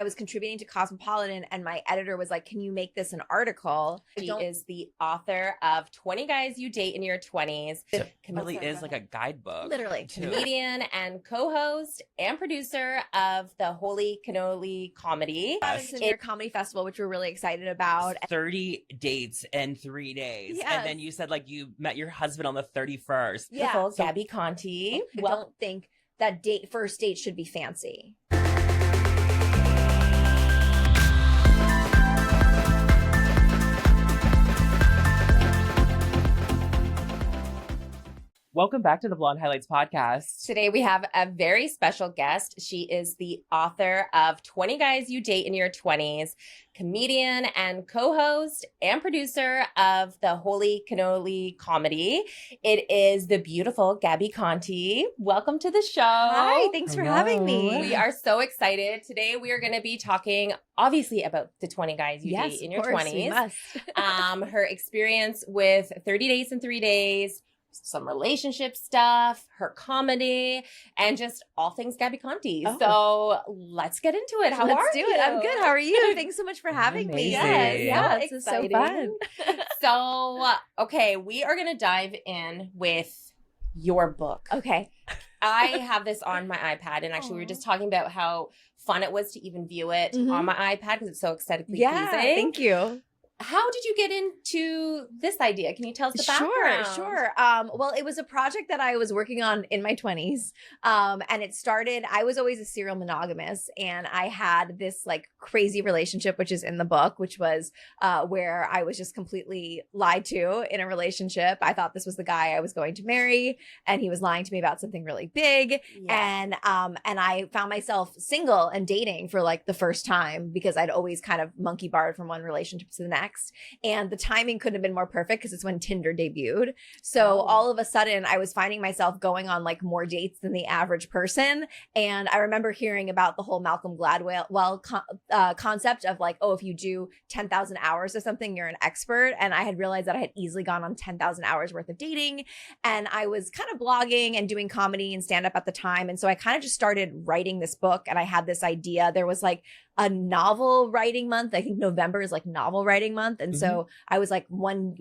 I was contributing to Cosmopolitan and my editor was like, can you make this an article? She is the author of 20 Guys You Date in Your 20s. It really is like a guidebook. Literally. Comedian and co-host and producer of the Holy Cannoli Comedy. It's a New York Comedy Festival, which we're really excited about. 30 dates in 3 days. Yes. And then you said like you met your husband on the 31st. Yeah. Gabby Conti. I don't think that first date should be fancy. Welcome back to the Blonde Highlights podcast. Today we have a very special guest. She is the author of 20 Guys You Date in Your 20s, comedian and co-host and producer of the Holy Cannoli Comedy. It is the beautiful Gabby Conti. Welcome to the show. Hi, thanks for having me. We are so excited. Today we are going to be talking obviously about the 20 guys you date in your 20s. Her experience with 30 dates in 3 days, some relationship stuff, her comedy, and just all things Gabby Conti. Oh. So let's get into it. How are you? Let's do it. I'm good. How are you? Thanks so much for having me. Amazing. Yeah, It's this is so fun. So, okay, we are going to dive in with your book. Okay. I have this on my iPad, and actually we were just talking about how fun it was to even view it on my iPad because it's so aesthetically pleasing. Thank you. How did you get into this idea? Can you tell us the background? Sure. Well, it was a project that I was working on in my 20s. And it started, I was always a serial monogamous, and I had this like crazy relationship, which is in the book, which was where I was just completely lied to in a relationship. I thought this was the guy I was going to marry, and he was lying to me about something really big. Yeah. And I found myself single and dating for like the first time because I'd always kind of monkey barred from one relationship to the next. And the timing couldn't have been more perfect because it's when Tinder debuted. So all of a sudden I was finding myself going on like more dates than the average person. And I remember hearing about the whole Malcolm Gladwell concept of like, oh, if you do 10,000 hours of something, you're an expert. And I had realized that I had easily gone on 10,000 hours worth of dating. And I was kind of blogging and doing comedy and stand up at the time. And so I kind of just started writing this book, and I had this idea. There was like a novel writing month. I think November is like novel writing month. And so I was like one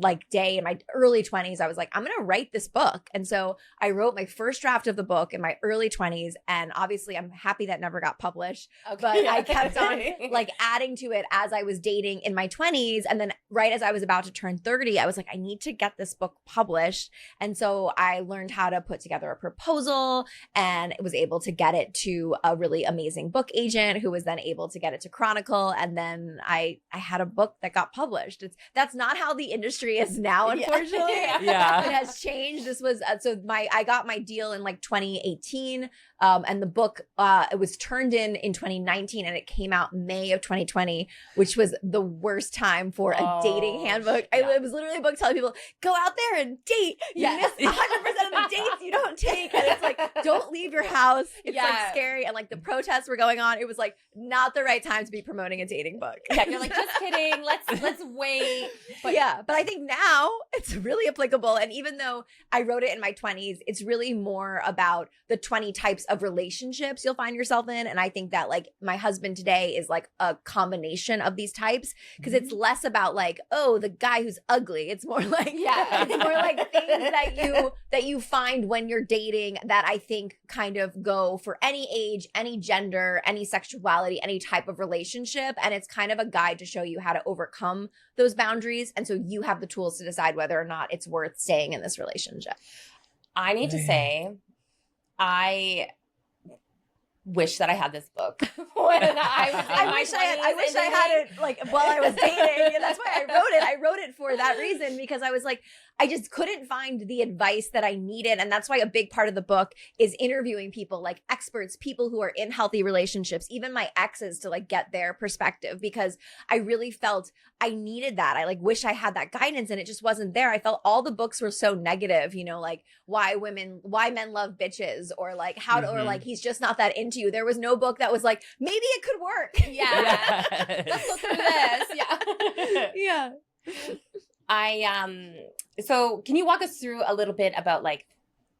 like day in my early 20s, I was like, I'm going to write this book. And so I wrote my first draft of the book in my early 20s. And obviously I'm happy that never got published, but I kept on like adding to it as I was dating in my 20s. And then right as I was about to turn 30, I was like, I need to get this book published. And so I learned how to put together a proposal and was able to get it to a really amazing book agent who was then able to get it to Chronicle, and then I had a book that got published. That's not how the industry is now, unfortunately. Yeah. It has changed. This was I got my deal in like 2018, and the book it was turned in 2019, and it came out May of 2020, which was the worst time for a dating handbook. It was literally a book telling people, go out there and date. You miss 100% of the dates you don't take, and it's like, don't leave your house. It's like scary, and like the protests were going on. It was like not the right time to be promoting a dating book. Yeah, you're like, just kidding. Let's wait. But I think now it's really applicable. And even though I wrote it in my 20s, it's really more about the 20 types of relationships you'll find yourself in. And I think that like my husband today is like a combination of these types, because it's less about like, oh, the guy who's ugly. It's more like, it's more like things that you find when you're dating that I think kind of go for any age, any gender, any sexuality, any type of relationship. And it's kind of a guide to show you how to overcome those boundaries. And so you have the tools to decide whether or not it's worth staying in this relationship. I need to say, I wish that I had this book when I was in my 20s. I wish I had it like while I was dating, and that's why I wrote it. I wrote it for that reason, because I was like, I just couldn't find the advice that I needed. And that's why a big part of the book is interviewing people like experts, people who are in healthy relationships, even my exes, to like get their perspective, because I really felt I needed that. I like wish I had that guidance, and it just wasn't there. I felt all the books were so negative, you know, like why men love bitches, or like how to, or like he's just not that into you. There was no book that was like, maybe it could work. Let's go through this. So can you walk us through a little bit about like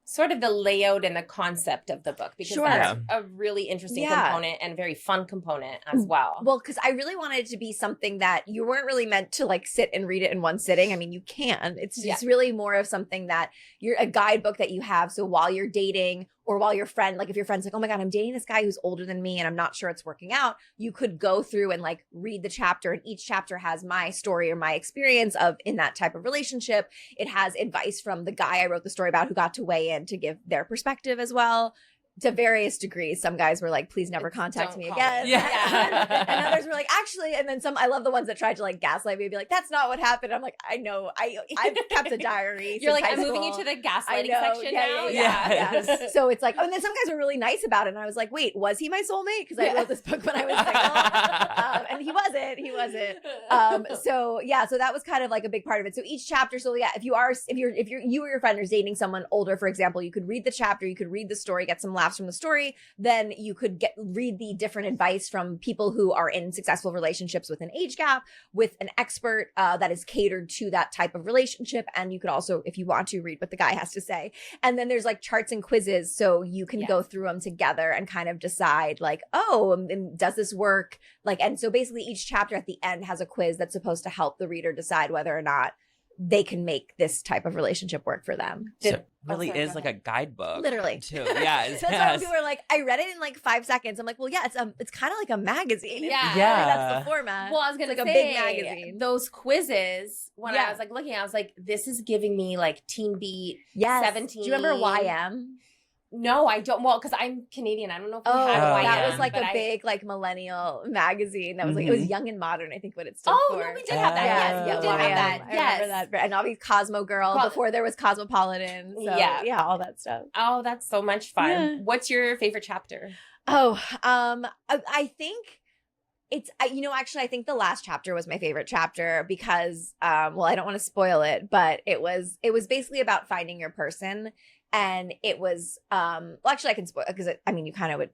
sort of the layout and the concept of the book, because Sure. that's a really interesting component and very fun component as well. Well, because I really wanted it to be something that you weren't really meant to like sit and read it in one sitting. I mean, you can. It's really more of something that you're a guidebook that you have. So while you're dating or while your friend, like if your friend's like, oh my God, I'm dating this guy who's older than me and I'm not sure it's working out, you could go through and like read the chapter, and each chapter has my story or my experience of in that type of relationship. It has advice from the guy I wrote the story about who got to weigh in to give their perspective as well. To various degrees. Some guys were like, please never contact me again. And others were like, actually, and then some, I love the ones that tried to like gaslight me and be like, that's not what happened. I'm like, I know, I've kept a diary. You're like, I'm moving you to the gaslighting section now. Yeah. So it's like, oh, and then some guys were really nice about it. And I was like, wait, was he my soulmate? Because I wrote this book when I was single. And he wasn't. So that was kind of like a big part of it. So each chapter, if you or your friend is dating someone older, for example, you could read the chapter, you could read the story, get some laughs from the story, then you could read the different advice from people who are in successful relationships with an age gap, with an expert that is catered to that type of relationship. And you could also, if you want to, read what the guy has to say. And then there's like charts and quizzes, so you can go through them together and kind of decide like, oh, does this work? Like, and so basically each chapter at the end has a quiz that's supposed to help the reader decide whether or not they can make this type of relationship work for them. So it really is like a guidebook. Literally. Too. Yeah. That's why people are like, I read it in like 5 seconds. I'm like, well, yeah, it's kind of like a magazine. Yeah. That's the format. Well, I was going to say, a big magazine. Those quizzes, when I was like looking, I was like, this is giving me like Teen Beat 17. Do you remember YM? No, I don't. Well, because I'm Canadian. I don't know if we had YM. That was like a big like millennial magazine. That was like, it was Young and Modern, I think what it stood for. Oh, no, we did have that. Yes, we did have that. I remember that. And obviously Cosmo Girl before there was Cosmopolitan. So yeah, all that stuff. Oh, that's so much fun. Yeah. What's your favorite chapter? Oh, I think it's, actually, I think the last chapter was my favorite chapter because, I don't want to spoil it, but it was basically about finding your person. And it was, actually I can spoil because you kind of would,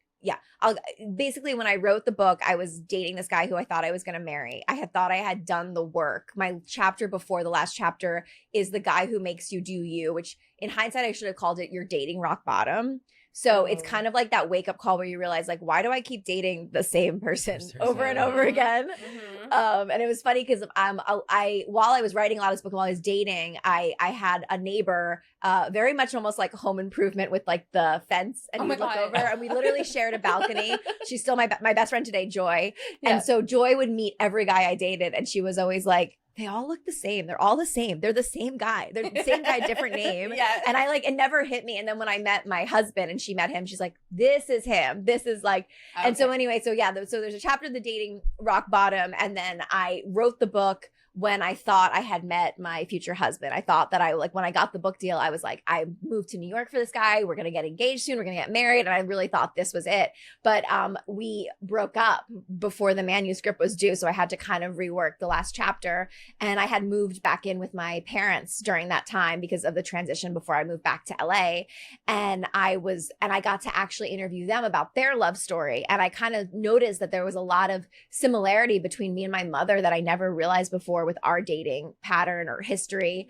basically when I wrote the book, I was dating this guy who I thought I was going to marry. I had thought I had done the work. My chapter before the last chapter is the guy who makes you do you, which in hindsight, I should have called it You're Dating Rock Bottom. So it's kind of like that wake up call where you realize like, why do I keep dating the same person over and over again? Mm-hmm. And it was funny because while I was writing a lot of this book, while I was dating, I had a neighbor, very much almost like Home Improvement with like the fence, and we look over, and we literally shared a balcony. She's still my best friend today, Joy. Yeah. And so Joy would meet every guy I dated, and she was always like, they all look the same. They're all the same. They're the same guy. They're the same guy, different name. And it never hit me. And then when I met my husband and she met him, she's like, this is him. This is like, okay. And so anyway, so there's a chapter of the dating rock bottom. And then I wrote the book when I thought I had met my future husband. I thought that when I got the book deal, I was like, I moved to New York for this guy. We're going to get engaged soon. We're going to get married. And I really thought this was it. But we broke up before the manuscript was due. So I had to kind of rework the last chapter. And I had moved back in with my parents during that time because of the transition before I moved back to LA. And I got to actually interview them about their love story. And I kind of noticed that there was a lot of similarity between me and my mother that I never realized before with our dating pattern or history.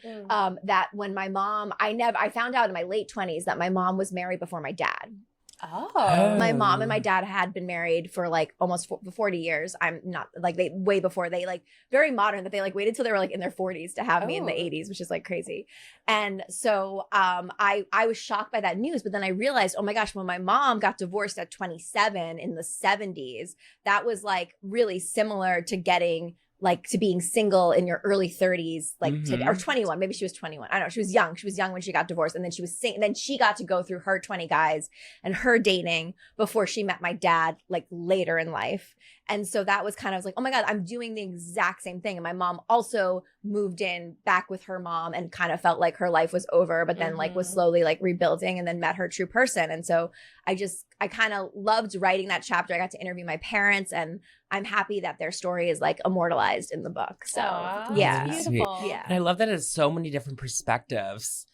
That when my mom, I found out in my late 20s that my mom was married before my dad. Oh. My mom and my dad had been married for like almost 40 years. I'm not like way before they like very modern that they like waited till they were like in their 40s to have me in the 80s, which is like crazy. And so I was shocked by that news, but then I realized, oh my gosh, when my mom got divorced at 27 in the 70s, that was like really similar to getting like to being single in your early 30s, like or 21. Maybe she was 21. I don't know. She was young. She was young when she got divorced, and then she was then she got to go through her 20 guys and her dating before she met my dad, like later in life. And so that was kind of like, oh my God, I'm doing the exact same thing. And my mom also moved in back with her mom and kind of felt like her life was over, but then like was slowly like rebuilding and then met her true person. And so I kind of loved writing that chapter. I got to interview my parents, and I'm happy that their story is like immortalized in the book. So yeah, it's beautiful. Yeah. And I love that it has so many different perspectives.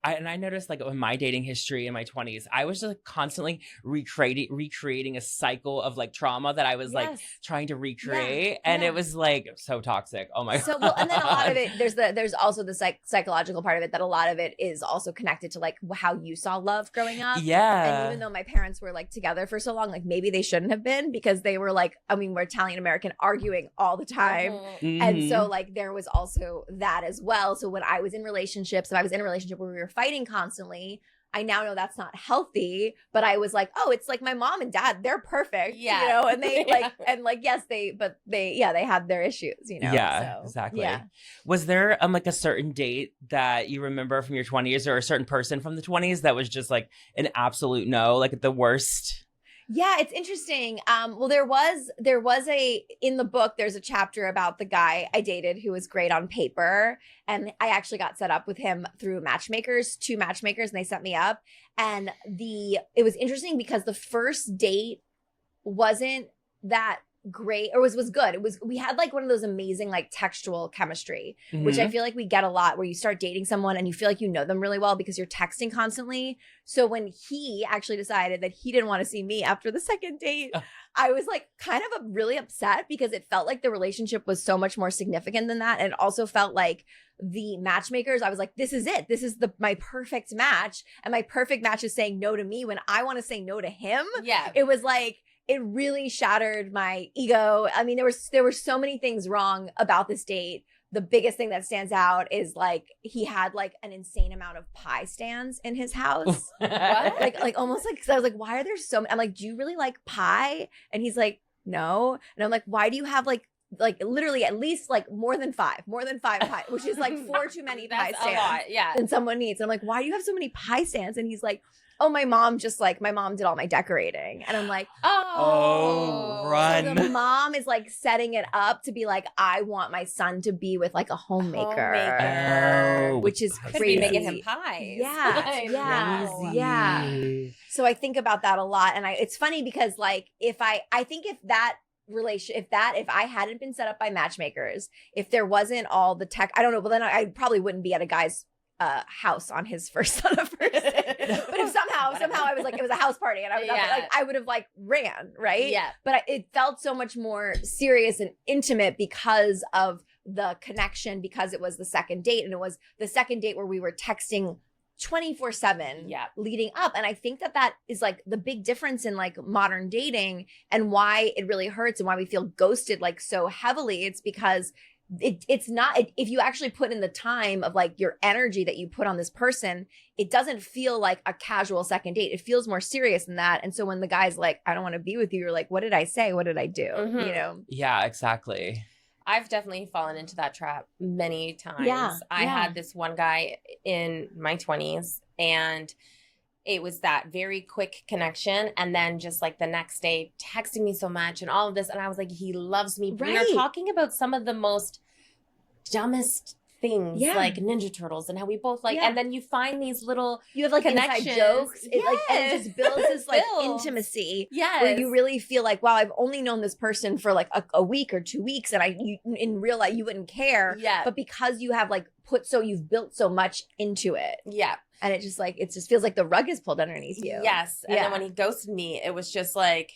I noticed like in my dating history in my 20s, I was just like, constantly recreating a cycle of like trauma that I was like trying to recreate. And it was like so toxic. Oh my God. Well, and then a lot of it, there's also the psychological part of it, that a lot of it is also connected to like how you saw love growing up. Yeah. And even though my parents were like together for so long, like maybe they shouldn't have been, because they were like, I mean, we're Italian American, arguing all the time. Mm-hmm. And so like there was also that as well. So when I was in relationships, if I was in a relationship where we were fighting constantly, I now know that's not healthy, but I was like, oh, it's like my mom and dad, they're perfect, you know, and they like, and like, yes, they have their issues, you know? Yeah, so, exactly. Yeah. Was there like a certain date that you remember from your 20s, or a certain person from the 20s that was just like an absolute no, like the worst? Yeah, it's interesting. Well, there was in the book, there's a chapter about the guy I dated who was great on paper. And I actually got set up with him through two matchmakers, and they set me up. And it was interesting because the first date wasn't that great, or was good. We had like one of those amazing like textual chemistry, which I feel like we get a lot, where you start dating someone and you feel like you know them really well because you're texting constantly. So when he actually decided that he didn't want to see me after the second date, I was like kind of really upset, because it felt like the relationship was so much more significant than that. And it also felt like the matchmakers, I was like, this is it. This is my perfect match. And my perfect match is saying no to me when I want to say no to him. Yeah. It was like, it really shattered my ego. I mean, there were so many things wrong about this date. The biggest thing that stands out is like he had like an insane amount of pie stands in his house. What? Like almost like, cause I was like, why are there so many? I'm like, do you really like pie? And he's like, no. And I'm like, why do you have like literally at least like more than five pie, which is like 4 too many pie stands. A lot, yeah. Than someone needs. And I'm like, why do you have so many pie stands? And he's like, oh, my mom did all my decorating. And I'm like, oh, run. So the mom is like setting it up to be like, I want my son to be with like a homemaker. Oh, which is Could crazy. be making him pies. Yeah. Crazy. Yeah. So I think about that a lot. And it's funny because like, if I hadn't been set up by matchmakers, if there wasn't all the tech, I don't know, but then I probably wouldn't be at a guy's house on his first date. But if somehow I was like, it was a house party and I was like, I would have like ran, right? Yeah. But it felt so much more serious and intimate because of the connection, because it was the second date, and it was the second date where we were texting 24/7 leading up. And I think that is like the big difference in like modern dating, and why it really hurts and why we feel ghosted like so heavily. It's because it's not, if you actually put in the time of like your energy that you put on this person, it doesn't feel like a casual second date. It feels more serious than that. And so when the guy's like, I don't want to be with you, you're like, what did I say? What did I do? Mm-hmm. You know? Yeah, exactly. I've definitely fallen into that trap many times. Yeah, I had this one guy in my 20s, and it was that very quick connection. And then just like the next day texting me so much and all of this. And I was like, he loves me. Right. We are talking about some of the most dumbest things, like Ninja Turtles, and how we both like, and then you find these little, you have like inside jokes. It like, and it just builds this like intimacy. Yes. Where you really feel like, wow, I've only known this person for like a week or 2 weeks, and in real life you wouldn't care. Yeah. But because you have like you've built so much into it. Yeah. And it just feels like the rug is pulled underneath you. Yes. And then when he ghosted me, it was just like,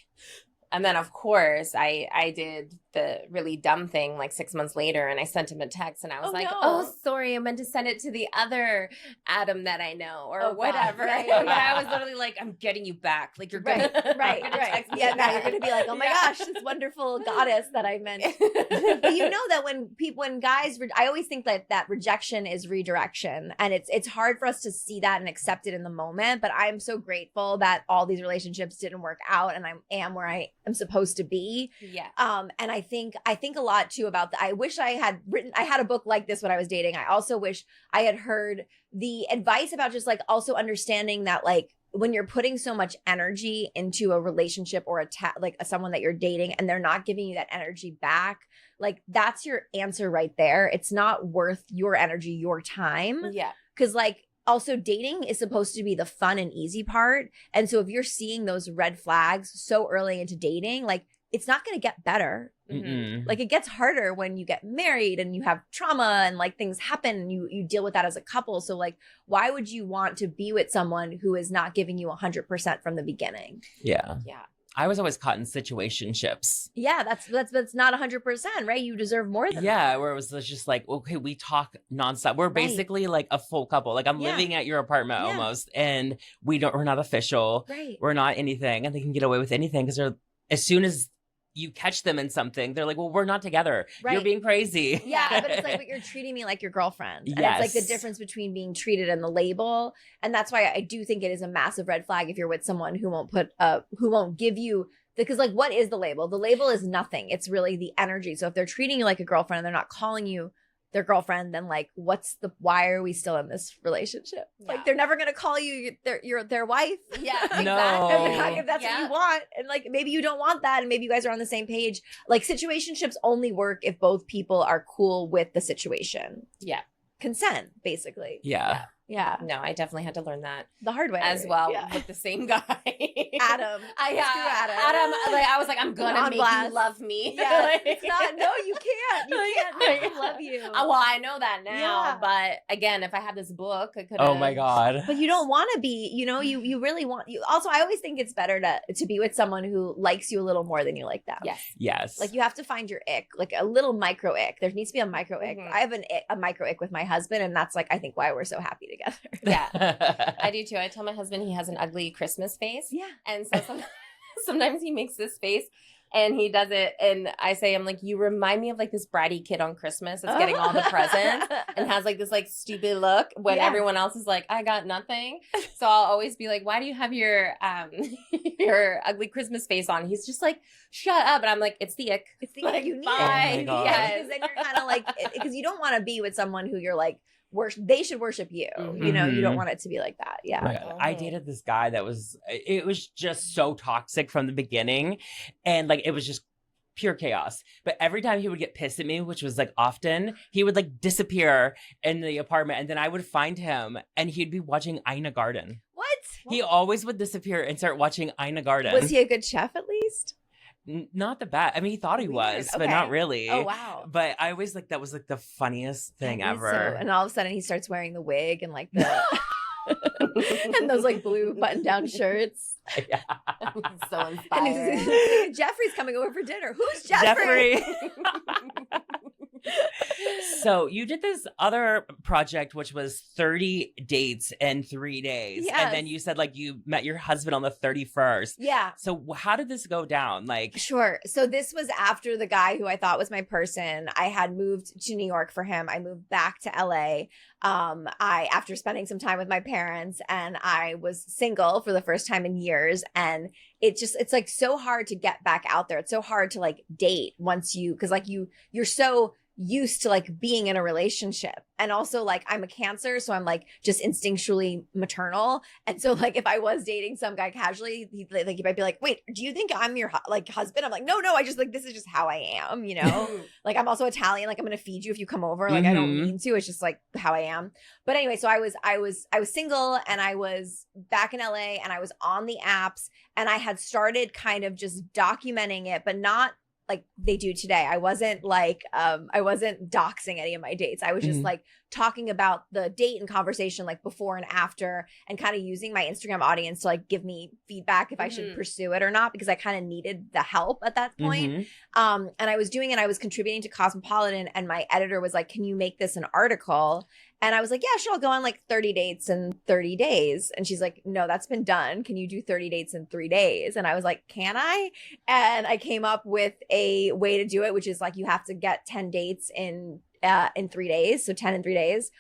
and then of course I did the really dumb thing like 6 months later, and I sent him a text, and I was oh, sorry, I meant to send it to the other Adam that I know, or whatever. Right. And I was literally like, I'm getting you back. Like, you're gonna right. Yeah, now you're gonna be like, oh my gosh, this wonderful goddess that I meant. But you know that when guys, I always think that rejection is redirection, and it's hard for us to see that and accept it in the moment. But I'm so grateful that all these relationships didn't work out, and I am where I am supposed to be. Yeah. And I think a lot too about I wish I had a book like this when I was dating. I also wish I had heard the advice about just like also understanding that like when you're putting so much energy into a relationship or someone that you're dating, and they're not giving you that energy back, like that's your answer right there. It's not worth your energy, your time. Yeah. Cause like, also, dating is supposed to be the fun and easy part. And so if you're seeing those red flags so early into dating, like it's not going to get better. Mm-mm. Like it gets harder when you get married and you have trauma and like things happen and you deal with that as a couple. So like, why would you want to be with someone who is not giving you 100% from the beginning? Yeah. Yeah. I was always caught in situationships. Yeah, that's not 100%, right? You deserve more than that. Yeah, where it was just like, okay, we talk nonstop. We're basically like a full couple. Like I'm living at your apartment almost, and we're not official. Right. We're not anything, and they can get away with anything because they're, as soon as you catch them in something, they're like, well, we're not together. Right. You're being crazy. Yeah, but it's like, but you're treating me like your girlfriend. And Yes. it's like the difference between being treated and the label. And that's why I do think it is a massive red flag if you're with someone who won't give you, because like, what is the label? The label is nothing. It's really the energy. So if they're treating you like a girlfriend and they're not calling you their girlfriend, then like, why are we still in this relationship? Yeah. Like, they're never going to call you their wife. Yeah, No. exactly. If that's what you want. And like, maybe you don't want that. And maybe you guys are on the same page. Like situationships only work if both people are cool with the situation. Yeah. Consent, basically. Yeah. Yeah. No, I definitely had to learn that The hard way. as well Yeah. with the same guy. Adam. Screw Adam. Like I was like, I'm gonna On make blast. you love me. Yeah. Like- It's not, no, you can't. You can't make him love you. Well, I know that now, Yeah. but again, if I had this book, I could. Oh my God. But you don't want to be, you really want you. Also, I always think it's better to be with someone who likes you a little more than you like them. Yes. Yes. Like you have to find your ick, like a little micro ick. There needs to be a micro ick. Mhm. I have a micro ick with my husband, and that's like I think why we're so happy together. Yeah, I do too. I tell my husband he has an ugly Christmas face, Yeah. and so sometimes he makes this face. And he does it, and I say, I'm like, you remind me of like this bratty kid on Christmas that's getting all the presents and has like this like stupid look when Yeah. everyone else is like, I got nothing. So I'll always be like, why do you have your your ugly Christmas face on? He's just like, shut up. And I'm like, it's the ick. It's the Like, you need bye. Oh my God. Yeah, because then you're kind of like, because you don't want to be with someone who you're like, they should worship you. You know, you don't Mhm. want it to be like that. Yeah. Right. I dated this guy that it was just so toxic from the beginning. And like, it was just pure chaos. But every time he would get pissed at me, which was like often, he would like disappear in the apartment. And then I would find him and he'd be watching Ina Garden. What? He always would disappear and start watching Ina Garden. Was he a good chef at least? Not the bad. I mean, he thought he Weird. was, but Okay. not really. Oh, wow. But I always like, that was like the funniest thing That is ever. so- and all of a sudden he starts wearing the wig and like the and those like blue button down shirts. Yeah. So And inspired. Jeffrey's coming over for dinner. Who's Jeffrey? So you did this other project, which was 30 dates in 3 days. Yes. And then you said like you met your husband on the 31st. Yeah. So how did this go down? Like, Sure. So this was after the guy who I thought was my person. I had moved to New York for him. I moved back to LA. After spending some time with my parents, and I was single for the first time in years. And it's like so hard to get back out there. It's so hard to like date once because like you're so used to like being in a relationship. And also like I'm a Cancer, so I'm like just instinctually maternal. And so like if I was dating some guy casually, he might be like, wait, do you think I'm your like husband? I'm like, no, I just like, this is just how I am, you know? Like I'm also Italian, like I'm gonna feed you if you come over. Like I don't Mhm. mean to, it's just like how I am. But anyway, so I was single and I was back in LA and I was on the apps and I had started kind of just documenting it, but not like they do today. I wasn't like I wasn't doxing any of my dates. I was just Mhm. like talking about the date and conversation like before and after, and kind of using my Instagram audience to like give me feedback if I should Mhm. pursue it or not, because I kind of needed the help at that point. Mhm. And I was doing it. I was contributing to Cosmopolitan, and my editor was like, "Can you make this an article?" And I was like, "Yeah, sure. I'll go on like 30 dates in 30 days." And she's like, "No, that's been done. Can you do 30 dates in 3 days?" And I was like, "Can I?" And I came up with a way to do it, which is like you have to get 10 dates in 3 days, so 10 in 3 days.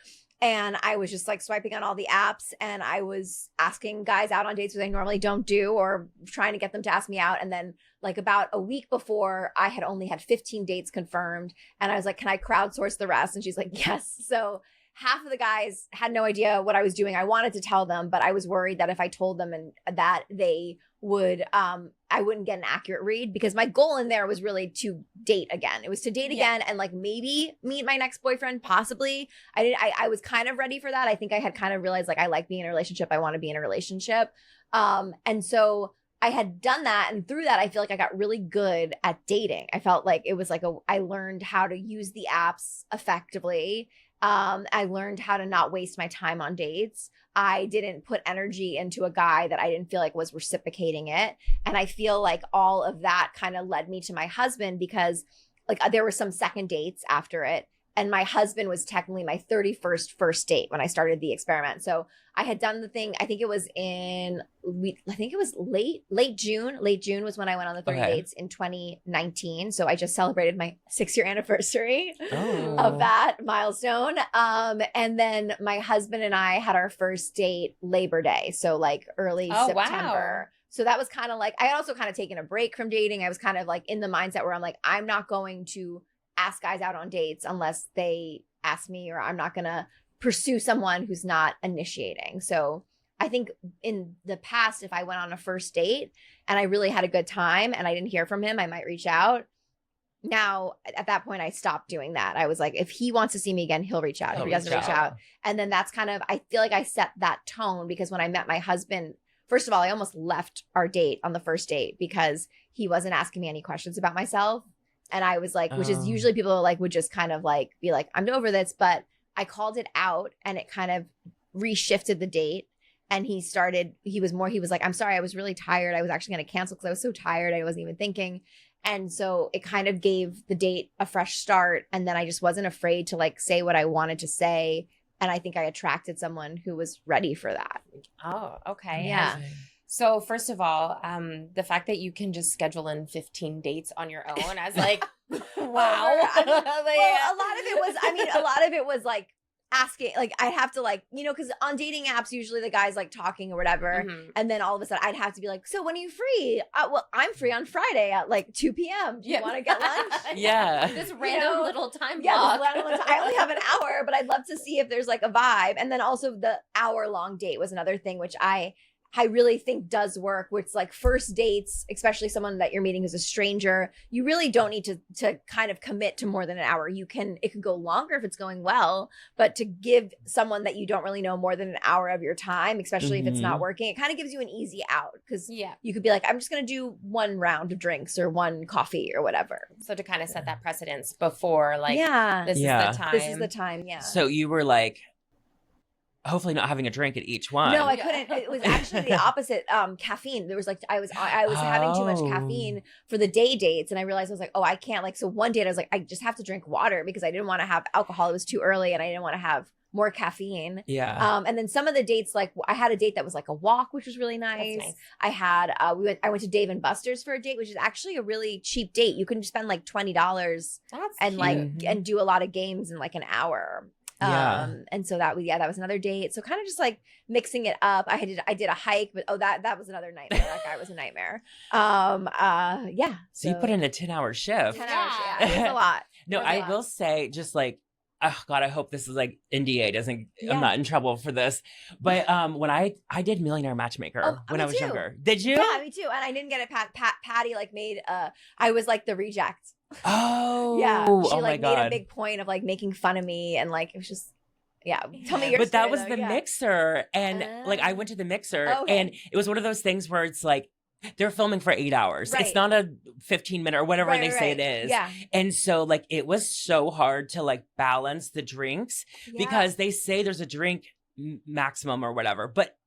And I was just like swiping on all the apps, and I was asking guys out on dates that I normally don't do, or trying to get them to ask me out. And then like about a week before, I had only had 15 dates confirmed, and I was like, "Can I crowdsource the rest?" And she's like, "Yes." So half of the guys had no idea what I was doing. I wanted to tell them, but I was worried that if I told them and that they would, I wouldn't get an accurate read, because my goal in there was really to date again. It was to date again and like maybe meet my next boyfriend, possibly. I was kind of ready for that. I think I had kind of realized like I like being in a relationship. I want to be in a relationship. And so I had done that, and through that I feel like I got really good at dating. I felt like it was like I learned how to use the apps effectively. I learned how to not waste my time on dates. I didn't put energy into a guy that I didn't feel like was reciprocating it. And I feel like all of that kind of led me to my husband, because like there were some second dates after it. And my husband was technically my 31st first date when I started the experiment. So I had done the thing, I think it was late June. Late June was when I went on the 30 dates in 2019. So I just celebrated my 6-year anniversary of that milestone. And then my husband and I had our first date Labor Day. So like early September. Wow. So that was kind of like, I had also kind of taken a break from dating. I was kind of like in the mindset where I'm like, I'm not going to ask guys out on dates unless they ask me, or I'm not going to pursue someone who's not initiating. So I think in the past, if I went on a first date and I really had a good time and I didn't hear from him, I might reach out. Now, at that point, I stopped doing that. I was like, if he wants to see me again, he'll reach out. If he doesn't reach out. And then that's kind of, I feel like I set that tone, because when I met my husband, first of all, I almost left our date on the first date because he wasn't asking me any questions about myself. And I was like, which is usually people like would just kind of like be like, I'm over this. But I called it out and it kind of reshifted the date. And he was like, I'm sorry, I was really tired. I was actually going to cancel because I was so tired. I wasn't even thinking. And so it kind of gave the date a fresh start. And then I just wasn't afraid to like say what I wanted to say. And I think I attracted someone who was ready for that. Oh, okay. Yeah. So first of all, the fact that you can just schedule in 15 dates on your own, as like, wow. Well, a lot of it was like asking, like I'd have to like, because on dating apps, usually the guy's like talking or whatever. Mm-hmm. And then all of a sudden I'd have to be like, so when are you free? Well, I'm free on Friday at like 2 p.m. Do you want to get lunch? Yeah. This random little time block. Yeah, I only have an hour, but I'd love to see if there's like a vibe. And then also the hour-long date was another thing, which I really think does work, which is like first dates, especially someone that you're meeting who's a stranger, you really don't need to kind of commit to more than an hour. It can go longer if it's going well, but to give someone that you don't really know more than an hour of your time, especially if it's not working, it kind of gives you an easy out, because you could be like, I'm just going to do one round of drinks or one coffee or whatever. So to kind of set that precedence before, like, this is the time. This is the time, yeah. So you were like, hopefully not having a drink at each one. No, I couldn't. It was actually the opposite. Caffeine. There was like, I was having too much caffeine for the day dates. And I realized I was like, oh, I can't so one date I was like, I just have to drink water because I didn't want to have alcohol. It was too early and I didn't want to have more caffeine. Yeah. And then some of the dates, like I had a date that was like a walk, which was really nice. I had, I went to Dave and Buster's for a date, which is actually a really cheap date. You can spend like $20 and like, and do a lot of games in like an hour. And so that was another date. So kind of just like mixing it up. I did a hike, but that was another nightmare. That guy was a nightmare. So you put in a 10-hour shift. 10 hours, yeah. It was a lot. No, I will say just like, oh God, I hope this is like NDA I'm not in trouble for this. But when I did Millionaire Matchmaker when I was younger. Did you? Yeah, me too. And I didn't get it. Patty like made I was like the reject. Oh yeah, she like made a big point of like making fun of me, and like it was just tell me your but story, that was the mixer, and like I went to the mixer, and it was one of those things where it's like they're filming for 8 hours. It's not a 15-minute or whatever they say it is. Yeah. And so like it was so hard to like balance the drinks because they say there's a drink maximum or whatever, but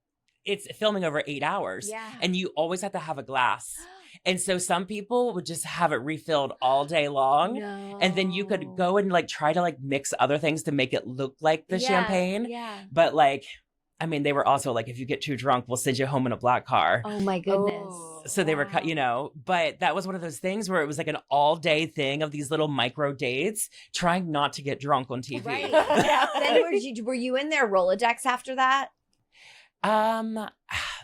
it's filming over 8 hours, and you always have to have a glass. And so some people would just have it refilled all day long. No. And then you could go and like try to like mix other things to make it look like the champagne. Yeah. But like, I mean, they were also like, if you get too drunk, we'll send you home in a black car. Oh my goodness. So they were, but that was one of those things where it was like an all day thing of these little micro dates, trying not to get drunk on TV. Right. Then were you in their Rolodex after that?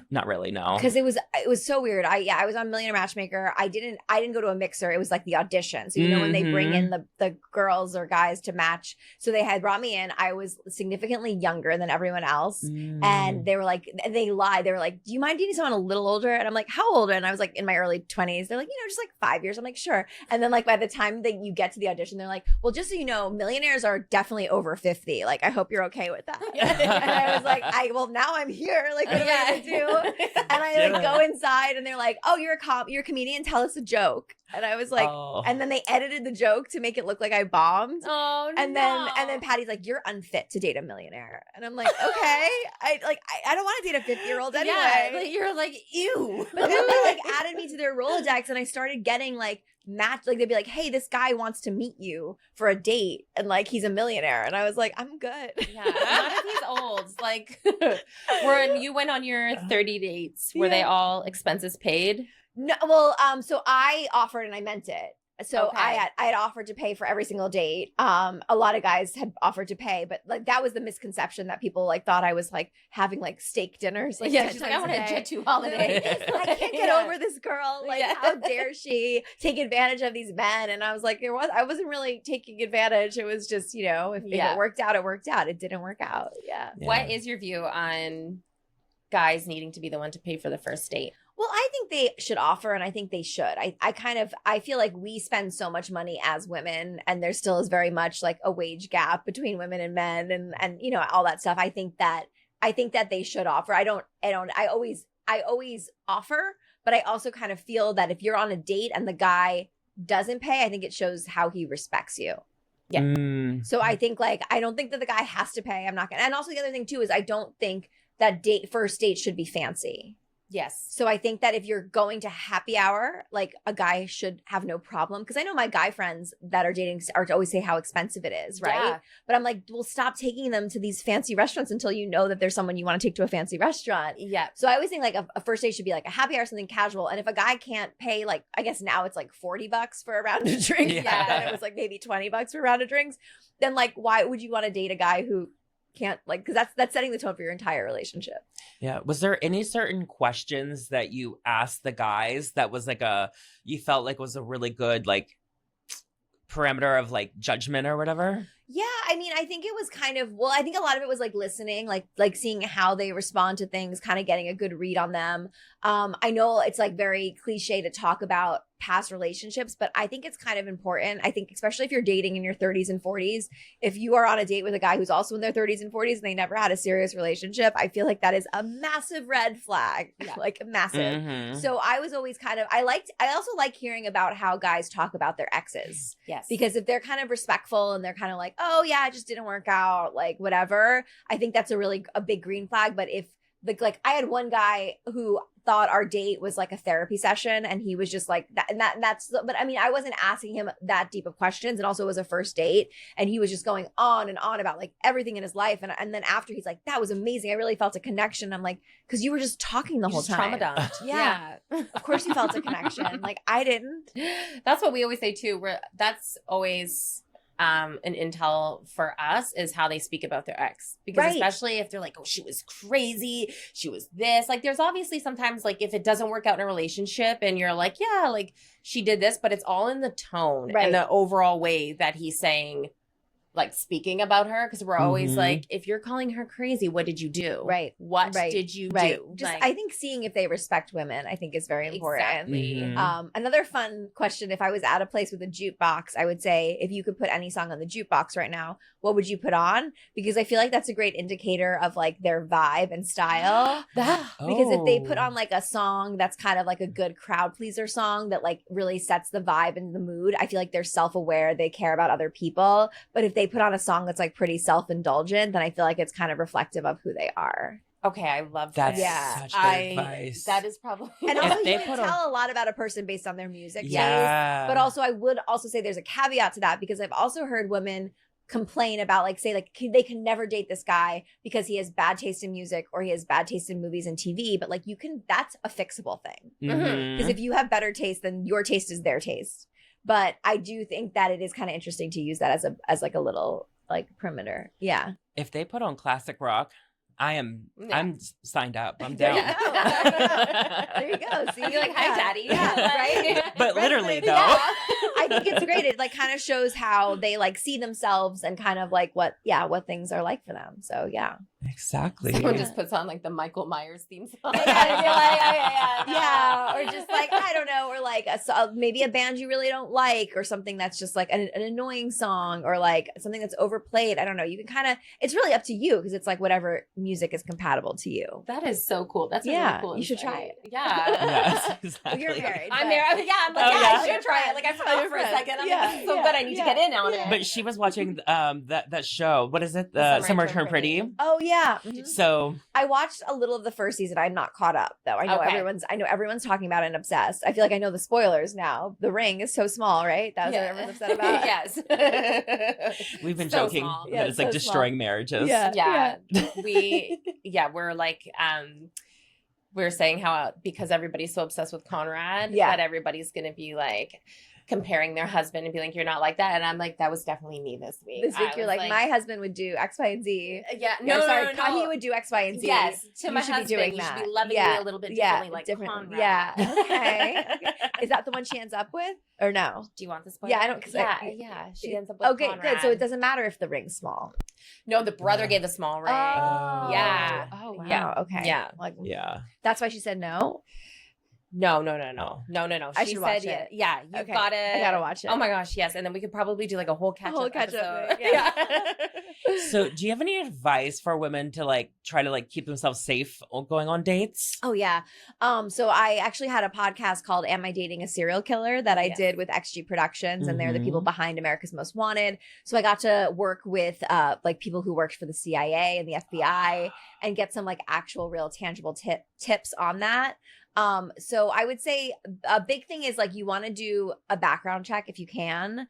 Not really, no. Because it was so weird. I was on Millionaire Matchmaker. I didn't go to a mixer. It was like the audition. So when they bring in the girls or guys to match. So they had brought me in. I was significantly younger than everyone else. And they were like, they lied. They were like, do you mind dating someone a little older? And I'm like, how older? And I was like in my early 20s. They're like, just like 5 years. I'm like, sure. And then like by the time that you get to the audition, they're like, well, just so you know, millionaires are definitely over 50. Like, I hope you're okay with that. And I was like, well, now I'm here. Like, what am I gonna do? And I like go inside and they're like, oh, you're a comedian, tell us a joke. And I was like, and then they edited the joke to make it look like I bombed. Oh, and then Patty's like, you're unfit to date a millionaire. And I'm like, okay. I don't want to date a 50-year-old anyway. Yeah, like, you're like, ew. But then they like added me to their Rolodex and I started getting like like they'd be like, hey, this guy wants to meet you for a date and like he's a millionaire. And I was like, I'm good. Yeah, not if he's old. Like when you went on your 30 dates, were they all expenses paid? No, well, so I offered and I meant it. So Okay. I had offered to pay for every single date. A lot of guys had offered to pay, but like that was the misconception that people like thought I was like having like steak dinners. Like, Yeah, she's like, I want a Jet 2 holiday. I can't get over this girl. Like, how dare she take advantage of these men? And I was like, I wasn't really taking advantage. It was just, you know, if it worked out, it worked out. It didn't work out. Yeah. What is your view on guys needing to be the one to pay for the first date? Well, I think they should offer, and I think they should. I feel like we spend so much money as women, and there still is very much like a wage gap between women and men, and you know all that stuff. I think that they should offer. I always offer, but I also kind of feel that if you're on a date and the guy doesn't pay, I think it shows how he respects you. Yeah. So I think I don't think that the guy has to pay. I'm not gonna. And also the other thing too is I don't think that first date should be fancy. Yes. So I think that if you're going to happy hour, like a guy should have no problem. Because I know my guy friends that are dating are always say how expensive it is, right? Yeah. But I'm like, well, stop taking them to these fancy restaurants until you know that there's someone you want to take to a fancy restaurant. Yeah. So I always think like a first date should be like a happy hour, something casual. And if a guy can't pay, like I guess now it's like $40 for a round of drinks. Yeah. Then it was like maybe $20 for a round of drinks. Then like, why would you want to date a guy who can't like, because that's setting the tone for your entire relationship. Yeah. Was there any certain questions that you asked the guys that was like you felt like was a really good like parameter of like judgment or whatever? Yeah, I mean, I think it was kind of, well, I think a lot of it was like listening, like seeing how they respond to things, kind of getting a good read on them. I know it's like very cliche to talk about past relationships, but I think it's kind of important. I think especially if you're dating in your 30s and 40s, if you are on a date with a guy who's also in their 30s and 40s and they never had a serious relationship, I feel like that is a massive red flag, like massive. Mm-hmm. So I was always kind of, I also like hearing about how guys talk about their exes. Yes. Because if they're kind of respectful and they're kind of like, oh yeah, it just didn't work out, like whatever, I think that's a big green flag. But if like I had one guy who thought our date was like a therapy session and he was just like that, and that's but I mean I wasn't asking him that deep of questions, and also it was a first date and he was just going on and on about like everything in his life, and then after he's like, that was amazing, I really felt a connection. I'm like, because you were just talking the whole time. Trauma dumped. Yeah. Of course you felt a connection. Like I didn't. That's what we always say too. That's always an intel for us is how they speak about their ex, because especially if they're like, oh, she was crazy, she was this, like there's obviously sometimes like if it doesn't work out in a relationship and you're like, yeah, like she did this, but it's all in the tone and the overall way that he's saying, like speaking about her, because we're always like, if you're calling her crazy, what did you do? Right. What did you do? Just like, I think seeing if they respect women, I think is very important. Exactly. Another fun question, if I was at a place with a jukebox, I would say, if you could put any song on the jukebox right now, what would you put on? Because I feel like that's a great indicator of like their vibe and style. Because if they put on like a song that's kind of like a good crowd pleaser song that like really sets the vibe and the mood, I feel like they're self-aware, they care about other people. But if they put on a song that's like pretty self-indulgent, then I feel like it's kind of reflective of who they are. Okay, I love that. That's such good advice. That is probably, and also you can tell a lot about a person based on their music taste. But also I would also say there's a caveat to that, because I've also heard women complain about like, say like they can never date this guy because he has bad taste in music or he has bad taste in movies and TV. But like that's a fixable thing, because if you have better taste, then your taste is their taste. But I do think that it is kind of interesting to use that as like a little like perimeter. Yeah. If they put on classic rock, I'm signed up. I'm down. There you go. See, I'd be like, hi, daddy. Yeah, right? But literally though. Yeah. I think it's great. It like kind of shows how they like see themselves and kind of like what things are like for them. So yeah. Exactly. Someone just puts on like the Michael Myers theme song. Yeah, or just like, I don't know, or like maybe a band you really don't like, or something that's just like an annoying song, or like something that's overplayed. I don't know. You can kind of, it's really up to you because it's like whatever music is compatible to you. That is so cool. That's a Yeah, really cool you should insight. try it. Yeah. Yes, exactly. Well, you're married. I'm but- married. Yeah, I'm like, Oh, yeah, yeah. I should try it. Like I forgot for a second. I'm like, this is so good. I need to get in on it. But she was watching that show. What is it? The Summer Turn Pretty. Oh yeah. Mhm. So I watched a little of the first season. I'm not caught up though. I know Okay. everyone's talking about it and obsessed. I feel like I know the spoilers now. The ring is so small, right? That was what everyone's upset about. Yes. we've been So joking small. that Yeah, it's like so destroying marriages. Yeah. We're like we're saying how because everybody's so obsessed with Conrad Yeah. that everybody's gonna be like comparing their husband and be like, you're not like that. And I'm like, that was definitely me this week. This week I you're was like, my husband would do X, Y, and Z. yeah, No, sorry, no. he would do X, Y, and Z. Yes, to You my should be husband, doing you that. should be loving Yeah. me a little bit differently, like different. Conrad. Yeah. Okay. Is that the one she ends up with, or no? Do you want the spoiler? Yeah, I don't. Cause Yeah, she ends up with Okay, Conrad. good. So it doesn't matter if the ring's small. No, the brother gave the small ring. Yeah. Oh wow. Yeah. Okay. Yeah. Like, Yeah. that's why she said no. No. I She should said watch it. yeah. You've Okay. got it. I gotta watch it. Oh my gosh, yes. And then we could probably do like a whole catch up episode. thing, yeah. So do you have any advice for women to like try to like keep themselves safe going on dates? Oh yeah. So I actually had a podcast called Am I Dating a Serial Killer that I Yes. did with XG Productions, and they're the people Mhm. behind America's Most Wanted. So I got to work with like people who worked for the CIA and the FBI and get some like actual real tangible tips on that. So I would say a big thing is like you want to do a background check if you can.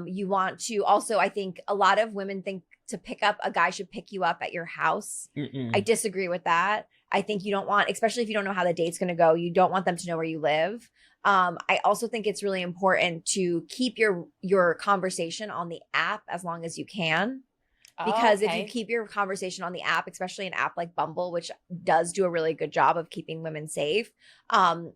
You want to also, I think a lot of women think to pick up a guy should pick you up at your house. Mm-mm. I disagree with that. I think you don't want, especially if you don't know how the date's going to go, you don't want them to know where you live. I also think it's really important to keep your conversation on the app as long as you can. Because if you keep your conversation on the app, especially an app like Bumble, which does do a really good job of keeping women safe,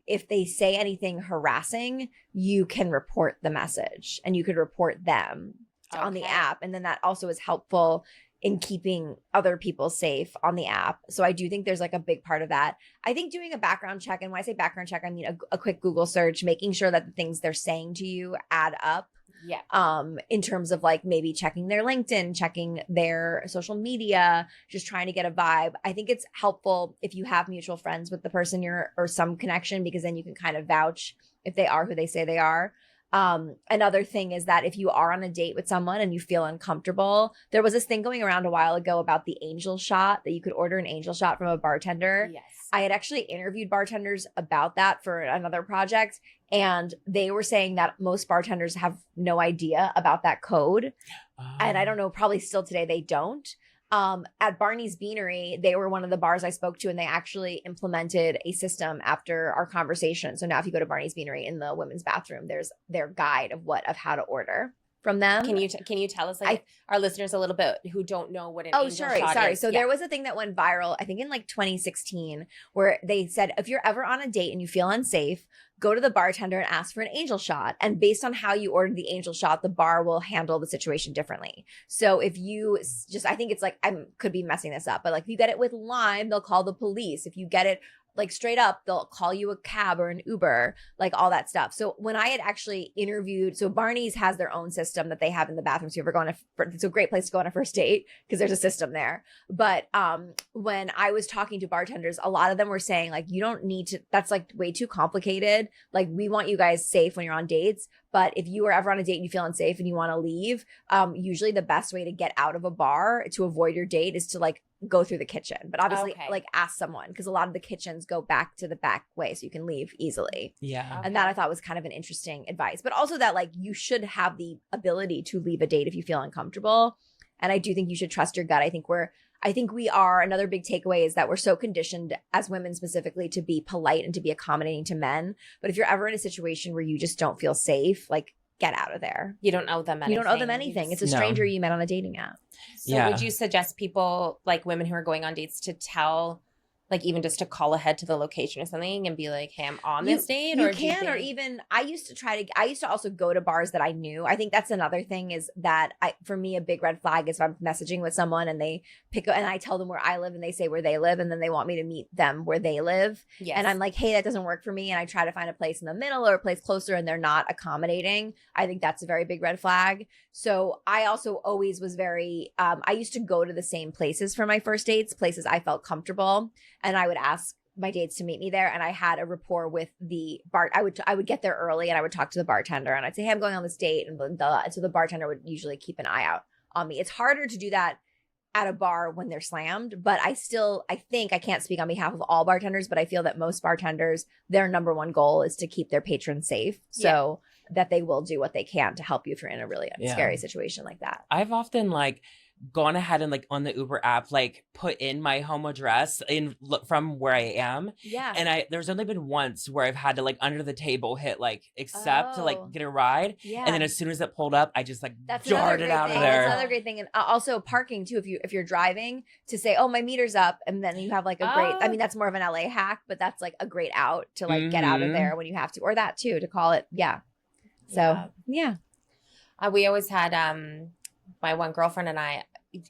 if they say anything harassing, you can report the message and you could report them on the app. And then that also is helpful in keeping other people safe on the app. So I do think there's like a big part of that. I think doing a background check, and when I say background check, I mean a quick Google search, making sure that the things they're saying to you add up. Yeah. In terms of like maybe checking their LinkedIn, checking their social media, just trying to get a vibe. I think it's helpful if you have mutual friends with the person or some connection, because then you can kind of vouch if they are who they say they are. Another thing is that if you are on a date with someone and you feel uncomfortable, there was this thing going around a while ago about the angel shot, that you could order an angel shot from a bartender. Yes. I had actually interviewed bartenders about that for another project, and they were saying that most bartenders have no idea about that code. And I don't know, probably still today they don't. At Barney's Beanery, they were one of the bars I spoke to, and they actually implemented a system after our conversation. So now if you go to Barney's Beanery, in the women's bathroom, there's their guide of how to order from them. Can you tell us, like, our listeners a little bit who don't know what an angel shot sorry. is? So there was a thing that went viral, I think in like 2016, where they said, if you're ever on a date and you feel unsafe, go to the bartender and ask for an angel shot. And based on how you ordered the angel shot, the bar will handle the situation differently. So if you just, I think it's like, I could be messing this up, but like if you get it with lime, they'll call the police. If you get it like straight up, they'll call you a cab or an Uber, like all that stuff. So when I had actually interviewed, so Barney's has their own system that they have in the bathroom. So if you're going it's a great place to go on a first date because there's a system there. But when I was talking to bartenders, a lot of them were saying like, you don't need to, that's like way too complicated. Like we want you guys safe when you're on dates. But if you are ever on a date and you feel unsafe and you want to leave, usually the best way to get out of a bar to avoid your date is to like go through the kitchen. But obviously like ask someone, because a lot of the kitchens go back to the back way so you can leave easily. Yeah. And that I thought was kind of an interesting advice. But also that like you should have the ability to leave a date if you feel uncomfortable. And I do think you should trust your gut. I think we are, another big takeaway is that we're so conditioned as women specifically to be polite and to be accommodating to men. But if you're ever in a situation where you just don't feel safe, like get out of there. You don't owe them anything. You don't owe them anything. It's a stranger you met on a dating app. So would you suggest people, like women who are going on dates, to tell Like even just to call ahead to the location or something and be like, hey, I'm on this date? You or can, or even I used to also go to bars that I knew. I think that's another thing is that for me, a big red flag is if I'm messaging with someone and they and I tell them where I live and they say where they live and then they want me to meet them where they live. Yes. And I'm like, hey, that doesn't work for me. And I try to find a place in the middle or a place closer and they're not accommodating. I think that's a very big red flag. So I also always was very, I used to go to the same places for my first dates, places I felt comfortable. And I would ask my dates to meet me there. And I had a rapport with the bar. I would get there early and I would talk to the bartender and I'd say, hey, I'm going on this date. And blah, blah. And so the bartender would usually keep an eye out on me. It's harder to do that at a bar when they're slammed, but I think I can't speak on behalf of all bartenders, but I feel that most bartenders, their number one goal is to keep their patrons safe. So that they will do what they can to help you if you're in a really scary situation like that. I've often like gone ahead and like on the Uber app, like put in my home address from where I am. Yeah. And there's only been once where I've had to like under the table hit like accept to like get a ride. Yeah. And then as soon as it pulled up, I just like That's darted out of there. That's another great thing. And also parking too, if you're driving to say, oh, my meter's up. And then you have like a great, I mean, that's more of an LA hack, but that's like a great out to like get out of there when you have to, or that too, to call it. Yeah. So yeah. We always had, my one girlfriend and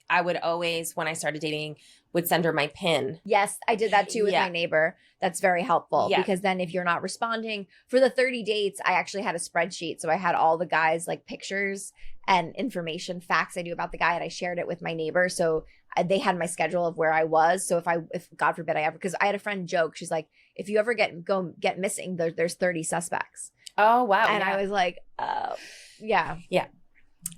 I would always, when I started dating, would send her my PIN. Yes, I did that too with my neighbor. That's very helpful because then if you're not responding for the 30 dates, I actually had a spreadsheet. So I had all the guys like pictures and information, facts I knew about the guy, and I shared it with my neighbor. So they had my schedule of where I was. So if God forbid because I had a friend joke, she's like, if you ever get missing, there's 30 suspects. Oh, wow. And I was like, yeah.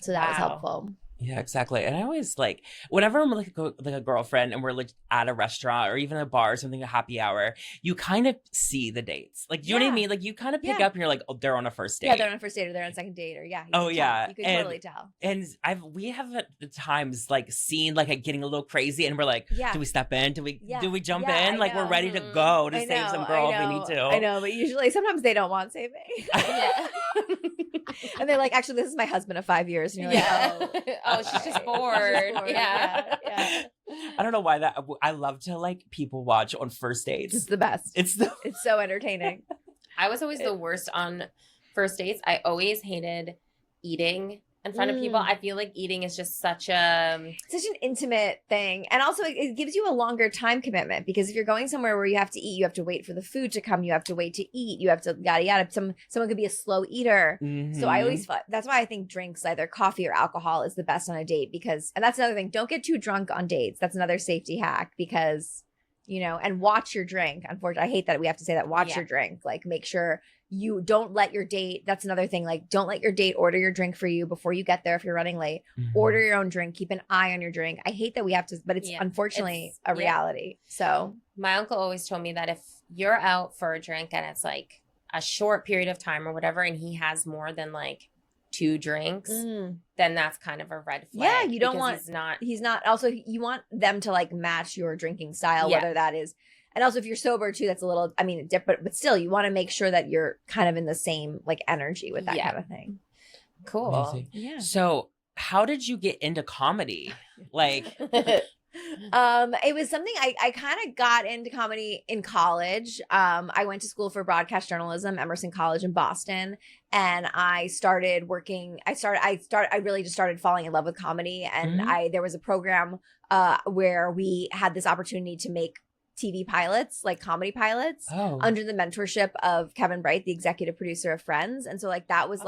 So that was helpful. Yeah, exactly. And I always like, whenever I'm like a girlfriend and we're like at a restaurant or even a bar or something, a happy hour, you kind of see the dates. Like, you know what I mean? Like, you kind of pick up and you're like, oh, they're on a first date. Yeah, they're on a first date or they're on a second date or you can totally tell. And we have at times like seen like it getting a little crazy and we're like, do we step in? Do we jump in? Like, we're ready to go to save some girl if we need to. I know, but usually sometimes they don't want saving. And they're like, actually, this is my husband of 5 years. And you're like, oh, she's just bored. Yeah. I don't know why I love to like people watch on first dates. It's the best. It's so entertaining. I was always the worst on first dates. I always hated eating in front of people. I feel like eating is just such an intimate thing. And also it gives you a longer time commitment because if you're going somewhere where you have to eat, you have to wait for the food to come, you have to wait to eat, you have to yada yada. Someone could be a slow eater. So I always that's why I think drinks, either coffee or alcohol, is the best on a date and that's another thing. Don't get too drunk on dates. That's another safety hack because, and watch your drink. Unfortunately, I hate that we have to say that. Watch your drink. Like, make sure you don't let your date. That's another thing. Like, don't let your date order your drink for you before you get there. If you're running late, order your own drink. Keep an eye on your drink. I hate that we have to, but it's unfortunately a reality. So my uncle always told me that if you're out for a drink and it's like a short period of time or whatever, and he has more than like 2 drinks, then that's kind of a red flag. Yeah, you don't want, he's not, also you want them to like match your drinking style, whether that is, and also if you're sober too, that's a little, I mean, but still you want to make sure that you're kind of in the same like energy with that kind of thing. Cool. Amazing. Yeah. So how did you get into comedy? Like, it was something I kind of got into comedy in college. I went to school for broadcast journalism, Emerson College in Boston, and I started working. I really just started falling in love with comedy, and there was a program where we had this opportunity to make TV pilots, like comedy pilots, under the mentorship of Kevin Bright, the executive producer of Friends. And so like that was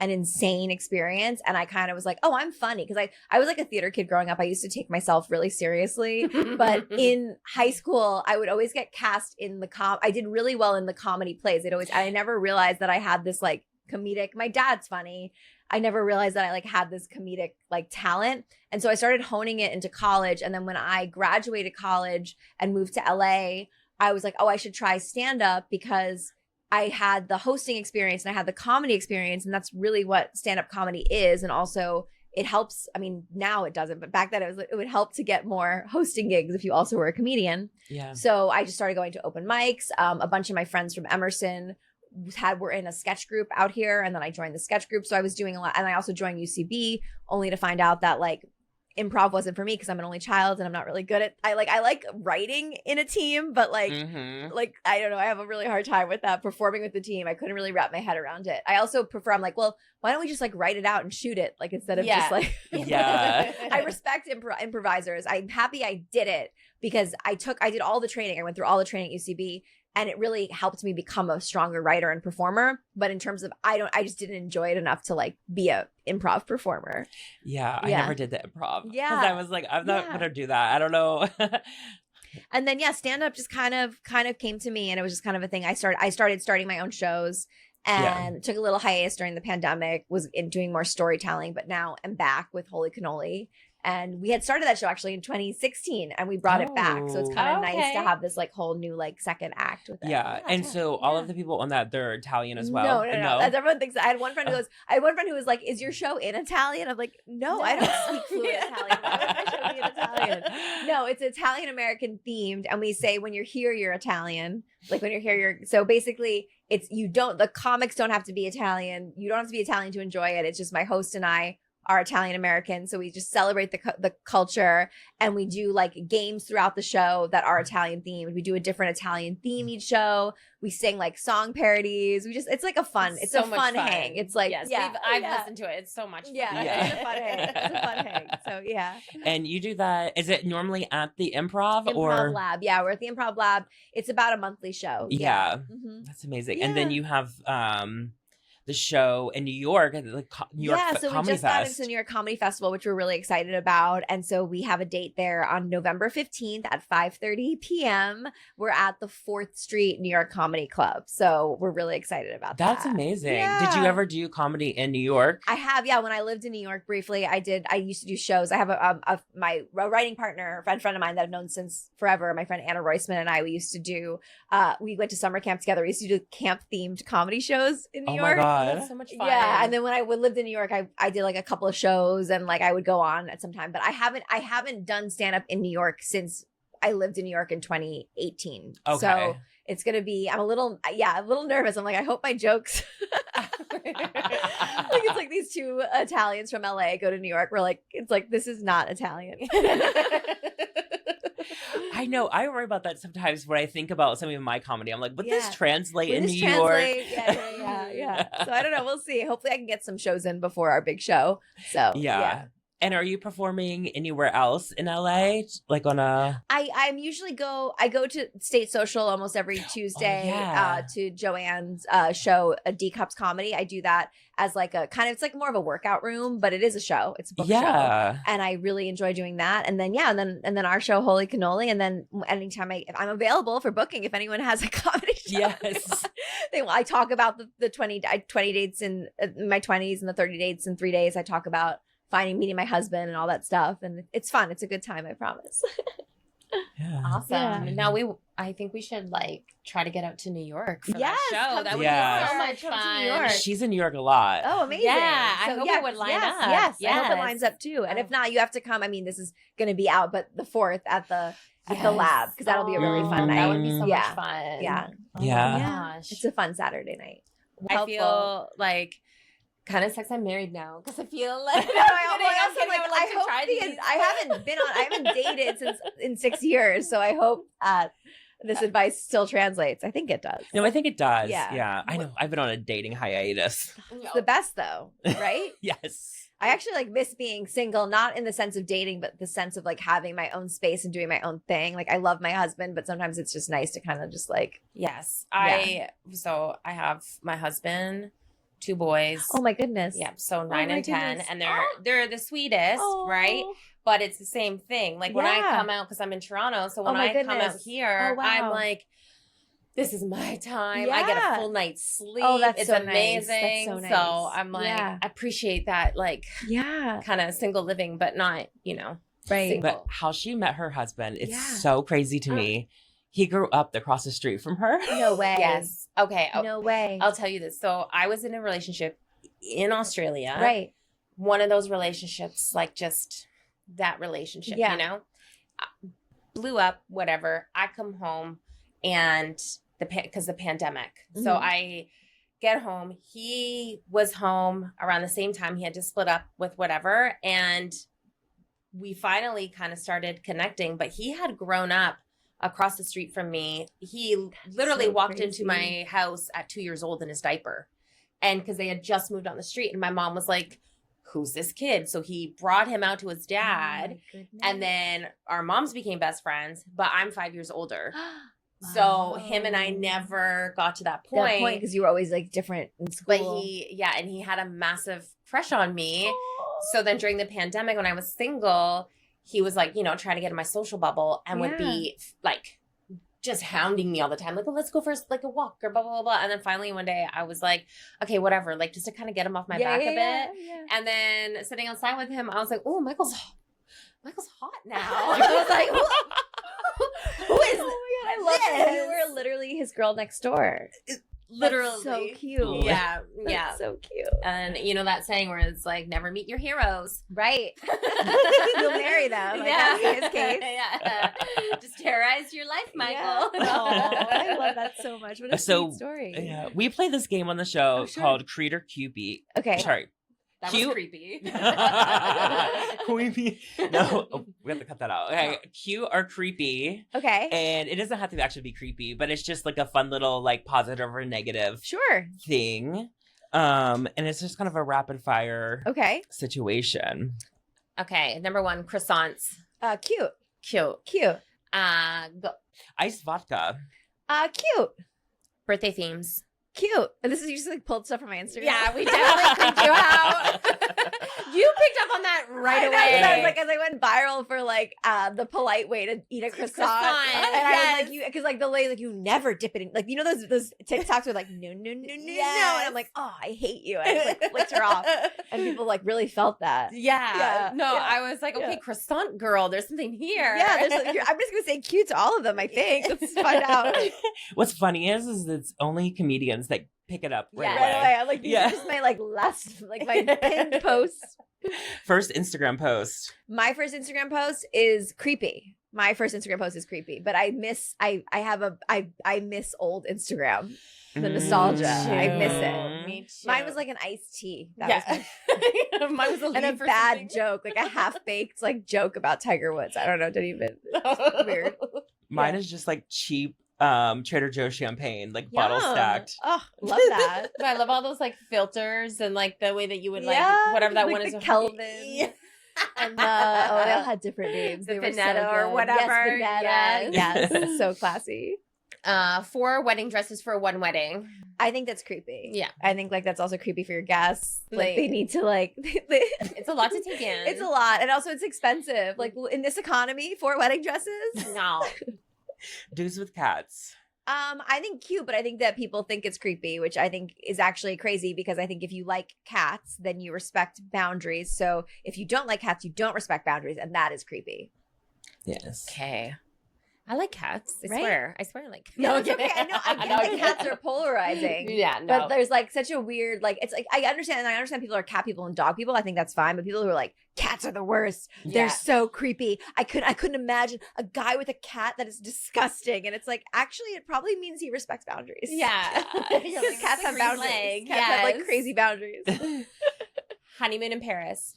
an insane experience. And I kind of was like, oh, I'm funny. Because I was like a theater kid growing up. I used to take myself really seriously. But in high school, I would always get cast in I did really well in the comedy plays. I never realized that I had this like comedic, my dad's funny. I never realized that I like had this comedic like talent. And so I started honing it into college. And then when I graduated college and moved to LA, I was like, oh, I should try stand up because I had the hosting experience and I had the comedy experience. And that's really what stand up comedy is. And also it helps. I mean, now it doesn't, but back then it would help to get more hosting gigs if you also were a comedian. Yeah. So I just started going to open mics. A bunch of my friends from Emerson were in a sketch group out here, and then I joined the sketch group. So I was doing a lot, and I also joined UCB only to find out that like improv wasn't for me because I'm an only child and I'm not really good at. I like writing in a team, but like I don't know. I have a really hard time with that performing with the team. I couldn't really wrap my head around it. I also prefer. I'm like, well, why don't we just like write it out and shoot it, like instead of just like. I respect improvisers. I'm happy I did it because I did all the training. I went through all the training at UCB. And it really helped me become a stronger writer and performer. But in terms of, I just didn't enjoy it enough to like be a improv performer. Yeah, I never did the improv. Yeah. Because I was like, I'm not going to do that. I don't know. And then, stand up just kind of came to me. And it was just kind of a thing. I started my own shows and took a little hiatus during the pandemic, was doing more storytelling. But now I'm back with Holy Cannoli. And we had started that show actually in 2016 and we brought it back. So it's kind of nice to have this like whole new like second act with it. Yeah. And so all of the people on that, they're Italian as well. No. That's, everyone thinks that. I had one friend who was like, is your show in Italian? I'm like, no. I don't speak fluent Italian. Why would my show be in Italian? No, it's Italian American themed. And we say when you're here, you're Italian. Like when you're here, so basically the comics don't have to be Italian. You don't have to be Italian to enjoy it. It's just my host and I are Italian American, so we just celebrate the culture, and we do like games throughout the show that are Italian themed. We do a different Italian theme each show. We sing like song parodies. It's like a fun hang. It's like I've listened to it. It's so much fun. It's a fun hang. It's a fun hang. So yeah. And you do that? Is it normally at the Improv Lab? Yeah, we're at the Improv Lab. It's about a monthly show. Yeah, that's amazing. Yeah. And then you have the show in New York, New York Comedy Fest. So we just got into the New York Comedy Festival, which we're really excited about. And so we have a date there on November 15th at 5:30 p.m. We're at the 4th Street New York Comedy Club. So we're really excited about that. That's amazing. Yeah. Did you ever do comedy in New York? I have, yeah. When I lived in New York briefly, I used to do shows. I have my writing partner, a friend of mine that I've known since forever, my friend Anna Roisman and I, we used to do, we went to summer camp together. We used to do camp-themed comedy shows in New York. My God. That's so much fun. Yeah, and then when I lived in New York, I did like a couple of shows and like I would go on at some time, but I haven't done stand up in New York since I lived in New York in 2018. Okay. So it's gonna be. I'm a little nervous. I'm like, I hope my jokes. Like it's like these two Italians from LA go to New York. We're like, it's like this is not Italian. I know. I worry about that sometimes when I think about some of my comedy. I'm like, would this translate in New York? Yeah. So I don't know. We'll see. Hopefully I can get some shows in before our big show. So yeah. And are you performing anywhere else in LA? Like on a... I usually go to State Social almost every Tuesday to Joanne's show, a D Cups Comedy. I do that as like a kind of, it's like more of a workout room, but it is a show. It's a book show. And I really enjoy doing that. And then, and then our show, Holy Cannoli. And then anytime if I'm available for booking, if anyone has a comedy show. Yes. I talk about the 20 dates in my 20s and the 30 dates in 3 days. I talk about meeting my husband and all that stuff. And it's fun. It's a good time, I promise. Yeah. Awesome. Yeah. Now I think we should like try to get out to New York for that show. That would be so much fun. New York. She's in New York a lot. Oh, amazing. Yeah. I hope it would line up. Yes. I hope it lines up too. And if not, you have to come. I mean, this is going to be out, but the 4th at the lab, because that'll be a really fun night. That would be so much fun. Yeah. Oh my gosh. It's a fun Saturday night. I feel like kind of sex I'm married now because I feel like I haven't dated since in 6 years, so I hope this advice still translates. I think it does. No, I think it does. Yeah. I know. I've been on a dating hiatus. It's the best though, right? Yes. I actually like miss being single, not in the sense of dating, but the sense of like having my own space and doing my own thing. Like I love my husband, but sometimes it's just nice to kind of just like. Yes. So I have my husband, 2 boys. Oh my goodness. Yeah. So 9 and 10. And they're the sweetest, right? But it's the same thing. Like when I come out, because I'm in Toronto. So when I come out here, I'm like, this is my time. I get a full night's sleep. Oh, that's it's amazing. That's so nice. So I'm like, I appreciate that, like, kind of single living, but not, right. Single. But how she met her husband, it's so crazy to me. He grew up across the street from her. No way. Yes. Okay. No way. I'll tell you this. So I was in a relationship in Australia. Right. One of those relationships, like just that relationship, blew up, whatever. I come home and because the pandemic. Mm-hmm. So I get home. He was home around the same time. He had to split up with whatever. And we finally kind of started connecting, but he had grown up across the street from me. He literally so walked crazy. into my house at 2 years old in his diaper. And because they had just moved on the street, and my mom was like, who's this kid? So he brought him out to his dad. Oh, And then our moms became best friends, but I'm 5 years older. So Wow. him and I never got to that That point. point because you were always like different in school. But he had a massive crush on me. So then during the pandemic, when I was single, he was like, trying to get in my social bubble and would be like just hounding me all the time. Like, well, let's go for like a walk or blah, blah, blah, blah. And then finally one day I was like, okay, whatever. Like just to kind of get him off my back a bit. Yeah. And then sitting outside with him, I was like, oh, Michael's hot now. I was like, who is Oh my god, I love it. You this? were literally his girl next door. literally That's so cute. Yeah. That's so cute. And that saying where it's like, never meet your heroes. Right. You'll marry them. Like, yeah. that's his case. Yeah. Just terrorize your life, Michael. Yeah. Aw, I love that so much. What a sweet story. Yeah, we play this game on the show called Creed or QB. Okay. Sorry. That Cute. was creepy. Creepy. No, we have to cut that out. Okay, cute or creepy. Okay. And it doesn't have to actually be creepy, but it's just like a fun little like positive or negative Sure. thing. And it's just kind of a rapid fire Okay. situation. Okay, number 1, croissants. Cute. Cute. Cute. Go. Iced vodka. Cute. Birthday themes. Cute. And this is you just like pulled stuff from my Instagram. Yeah, we definitely picked you out. You picked up on that right I know, away. 'cause I was like, as I went viral for like the polite way to eat a croissant, and I was like, because like the lady like you never dip it in, like those TikToks were like no, and I'm like, oh, I hate you, and I like flicked her off, and people like really felt that. Yeah. No, yeah. I was like, okay, Yeah. croissant girl, there's something here. Yeah, I'm just gonna say cute to all of them. I think let's find out. What's funny is it's only comedians that pick it up right Yeah. Right away. away, I'm like, these are just my like last, like my pinned posts. First Instagram post. My first Instagram post is creepy. My first Instagram post is creepy, but I miss old Instagram. The nostalgia. I miss it. Me too. Mine was like an iced tea. That was Mine was a and a leaf or bad something. joke, like a half-baked like joke about Tiger Woods. I don't know, didn't even it's weird. Mine is just like cheap Trader Joe's champagne, like bottle Yum. stacked. Oh, love that. But I love all those like filters and like the way that you would like Yeah, whatever that like one the is. Kelvin. Yeah. And they all had different names. The They were so Panetta or good. whatever. Yes, Yes. yes. So classy. 4 wedding dresses for one wedding. I think that's creepy. Yeah. I think like that's also creepy for your guests. Like Like- they need to like It's a lot to take in. It's a lot. And also it's expensive. Like in this economy, 4 wedding dresses. No. Dudes with cats. I think cute, but I think that people think it's creepy, which I think is actually crazy because I think if you like cats, then you respect boundaries. So if you don't like cats, you don't respect boundaries, and that is creepy. Yes. Okay. I like cats. I Right? swear. I like. No, I'm it's okay. I know. I kidding. get that cats are polarizing. Yeah, no. But there's like such a weird, like, it's like, I understand people are cat people and dog people. I think that's fine. But people who are like, cats are the worst. They're Yeah. so creepy. I couldn't imagine a guy with a cat that is disgusting. And it's like, actually, it probably means he respects boundaries. Yeah. Because cats have boundaries. Leg, Cats have like yes. crazy boundaries. Honeymoon in Paris.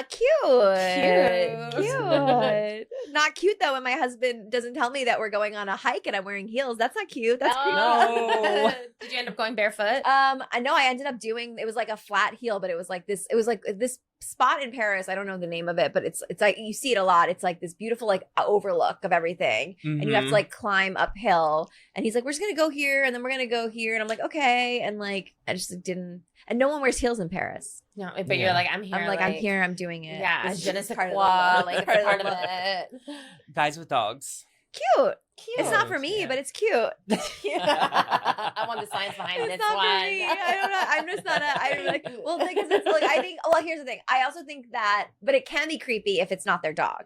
Cute. Not cute though when my husband doesn't tell me that we're going on a hike and I'm wearing heels. That's not cute. That's creepy. No. Did you end up going barefoot? I know I ended up doing it was like a flat heel, but it was like this spot in Paris. I don't know the name of it, but it's like you see it a lot. It's like this beautiful like overlook of everything. And you have to like climb uphill. And he's like, we're just gonna go here and then we're gonna go here. And I'm like, okay. And like I just like, didn't and no one wears heels in Paris. No, but Yeah. you're like, I'm here. I'm like, I'm here, I'm doing it. Yeah, It's je ne just sais part of the quoi, look. like, Part it's part of of the look. it. Guys with dogs. Cute. Cute. It's not for me, Yeah. but it's cute. I want the science behind It's this not one. for me. I don't know. I'm just not I'm like, well, because it's like, I think, well, here's the thing. I also think that, but it can be creepy if it's not their dog.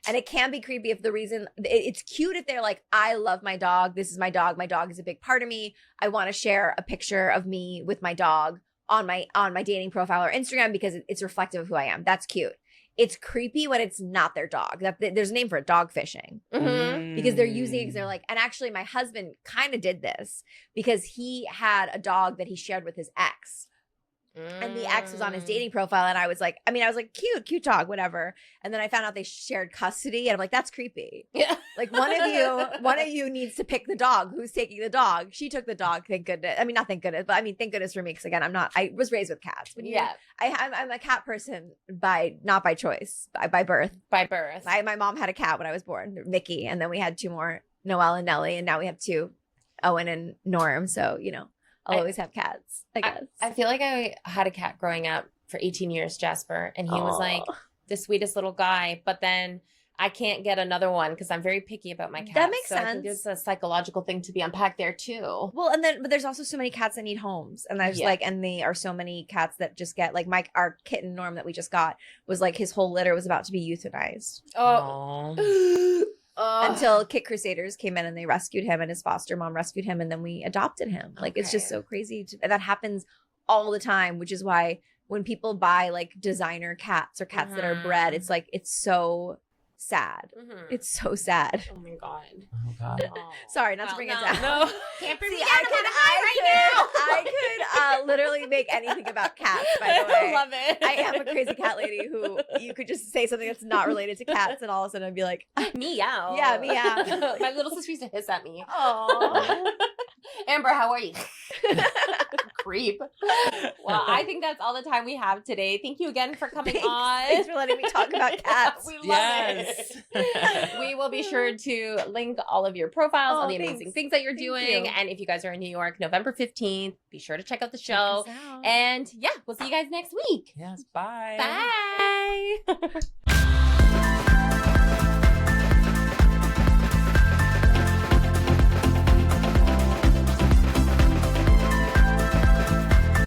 And it can be creepy if the reason, it's cute if they're like, I love my dog. This is my dog. My dog is a big part of me. I want to share a picture of me with my dog on my dating profile or Instagram because it's reflective of who I am. That's cute. It's creepy when it's not their dog. There's a name for it, dog fishing. Mm-hmm. Because they're using it because they're like, and actually my husband kind of did this because he had a dog that he shared with his ex. And the ex was on his dating profile, and I was like, cute dog, whatever. And then I found out they shared custody, and I'm like, that's creepy. Yeah. Like one of you needs to pick the dog. Who's taking the dog? She took the dog. Thank goodness. I mean, not thank goodness, but I mean, thank goodness for me, because again, I was raised with cats. I'm a cat person not by choice, by birth. By birth. My mom had a cat when I was born, Mickey, and then we had 2 more, Noelle and Nellie, and now we have 2, Owen and Norm. So I'll always have cats, I guess. I feel like I had a cat growing up for 18 years, Jasper, and he was like the sweetest little guy. But then I can't get another one because I'm very picky about my cats. That makes sense. I think there's a psychological thing to be unpacked there too. Well, but there's also so many cats that need homes, and there's and there are so many cats that just get like our kitten Norm that we just got was like his whole litter was about to be euthanized. Oh. Until Kit Crusaders came in and they rescued him, and his foster mom rescued him, and then we adopted him. Like it's just so crazy. That happens all the time, which is why when people buy like designer cats or cats that are bred, it's like it's so sad. It's so sad. Oh my god. Oh god. Sorry, not to bring it down. No, can't bring me I could literally make anything about cats. By the way, I love it. I am a crazy cat lady who you could just say something that's not related to cats, and all of a sudden I'd be like, meow. Yeah, meow. My little sister used to hiss at me. Oh, Amber, how are you? Creep. Well, I think that's all the time we have today. Thank you again for coming on. Thanks for letting me talk about cats. We love it. We will be sure to link all of your profiles, all the amazing things that you're doing. And if you guys are in New York, November 15th, be sure to check out the show. And we'll see you guys next week. Yes, bye. Bye.